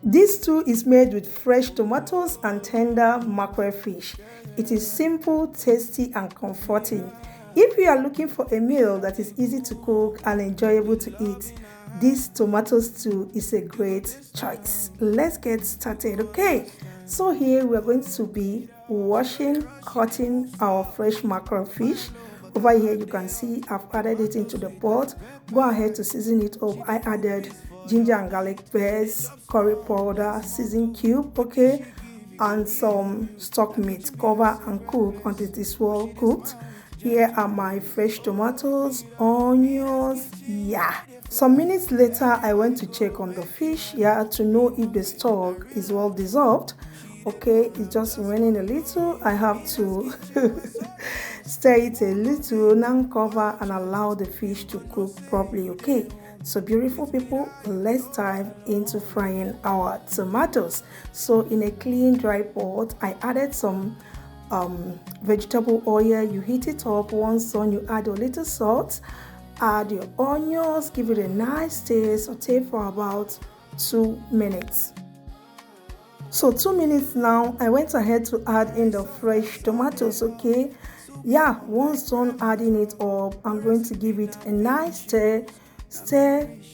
This stew is made with fresh tomatoes and tender mackerel fish. It is simple, tasty, and comforting. If you are looking for a meal that is easy to cook and enjoyable to eat, this tomato stew is a great choice. Let's get started, okay? So here we are going to be cutting our fresh mackerel fish. Over here you can see I've added it into the pot. Go ahead to season it up. I added ginger and garlic paste, curry powder, season cube, okay, and some stock meat. Cover and cook until it is well cooked. Here are my fresh tomatoes, onions, yeah. Some minutes later, I went to check on the fish, to know if the stock is well dissolved. Okay, it's just remaining a little. I have to stir it a little, now cover and allow the fish to cook properly, okay? So beautiful people, let's dive into frying our tomatoes. So in a clean dry pot, I added some vegetable oil. You heat it up. Once done, you add a little salt, add your onions, give it a nice taste, saute for about 2 minutes. So 2 minutes now, I went ahead to add in the fresh tomatoes, okay? Once done adding it up, I'm going to give it a nice stir,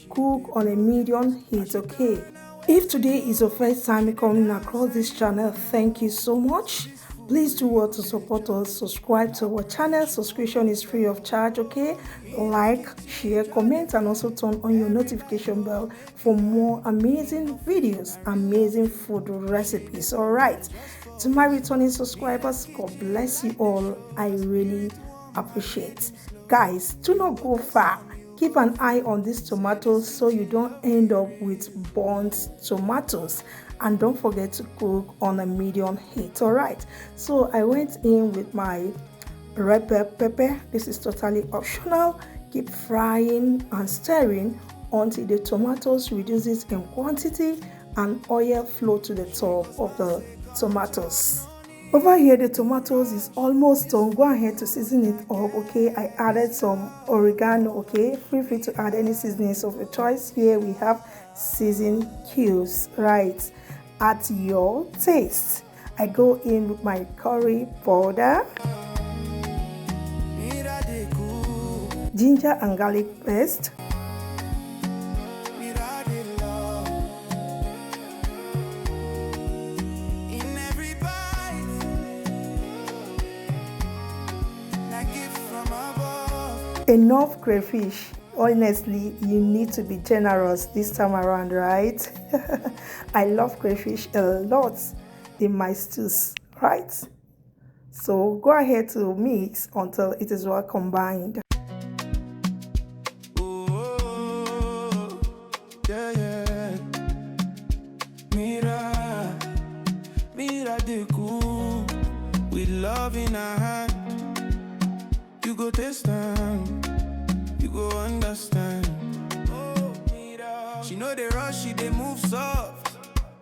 cook on a medium heat, okay? If today is your first time coming across this channel, thank you so much. Please do well to support us. Subscribe to our channel. Subscription is free of charge, okay? Like, share, comment, and also turn on your notification bell for more amazing videos, amazing food recipes. All right, to my returning subscribers, God bless you all. I really appreciate. Guys, do not go far. Keep an eye on these tomatoes so you don't end up with burnt tomatoes, and don't forget to cook on a medium heat. All right, so I went in with my red pepper. This is totally optional. Keep frying and stirring until the tomatoes reduces in quantity and oil flow to the top of the tomatoes. Over here, the tomatoes is almost done. Go ahead to season it up, okay? I added some oregano, okay? Feel free to add any seasonings of your choice. Here we have season cubes, right? At your taste. I go in with my curry powder, ginger and garlic paste, enough crayfish. Honestly, you need to be generous this time around, right? I love crayfish a lot in my stews, right? So go ahead to mix until it is well combined. Oh, yeah. Mira de cool. With love in our hand. You go taste them, you go understand. Oh, Mira. She know they rush, she they move soft.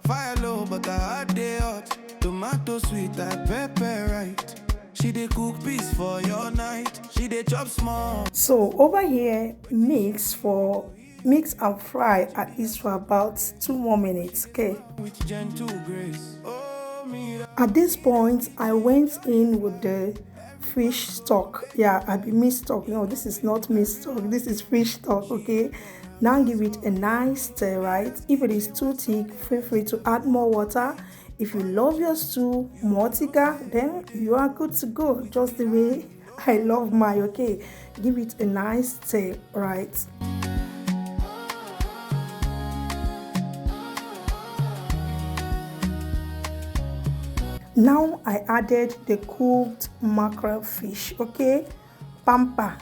Fire low, but her heart they hot. Tomato sweet, like pepper right. She they cook peace for your night. She they chop small. So over here, mix and fry at least for about 2 more minutes, okay? With gentle grace. Oh, Mira. At this point, I went in with the fish stock. I be meat stock. No, this is not meat stock, this is fish stock, okay? Now give it a nice stir, right? If it is too thick, feel free to add more water. If you love your stew more thicker, then you are good to go, just the way I love mine, okay? Give it a nice stir, right? Now I added the cooked mackerel fish, okay? Pamper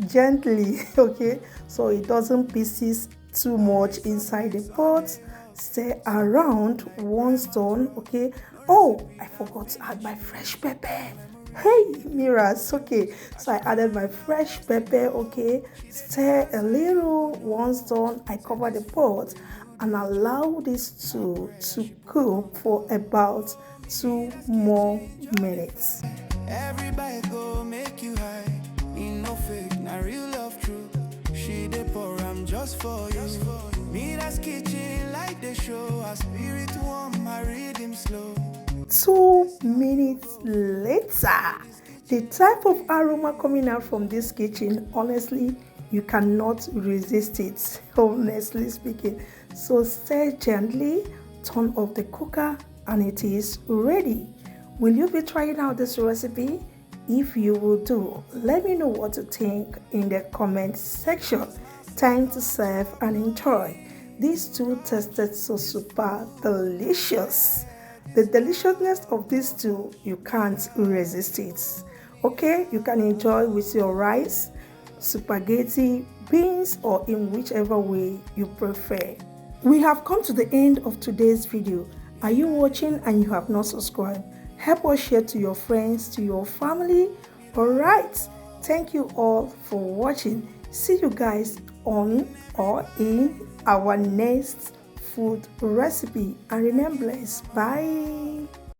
gently, okay? So it doesn't pieces too much inside the pot. Stir around. Once done, okay? Oh, I forgot to add my fresh pepper. Hey, MIRA'S, okay? So I added my fresh pepper, okay? Stir a little. Once done, I cover the pot and allow this to cook for about 2 more minutes. Everybody go make you high. In no fake, not real love true. She dey pour, I'm just for you. MIRA'S kitchen, like the show. Our spirit warm, my rhythm slow. 2 minutes later, the type of aroma coming out from this kitchen, honestly, you cannot resist it, honestly speaking. So stir gently, turn off the cooker, and it is ready. Will you be trying out this recipe? If you will do, let me know what you think in the comment section. Time to serve and enjoy. These two tasted so super delicious. The deliciousness of these two, you can't resist it. Okay, you can enjoy with your rice, spaghetti, beans, or in whichever way you prefer. We have come to the end of today's video. Are you watching and you have not subscribed? Help us share to your friends, to your family. Alright, thank you all for watching. See you guys on or in our next food recipe, and remember, bye.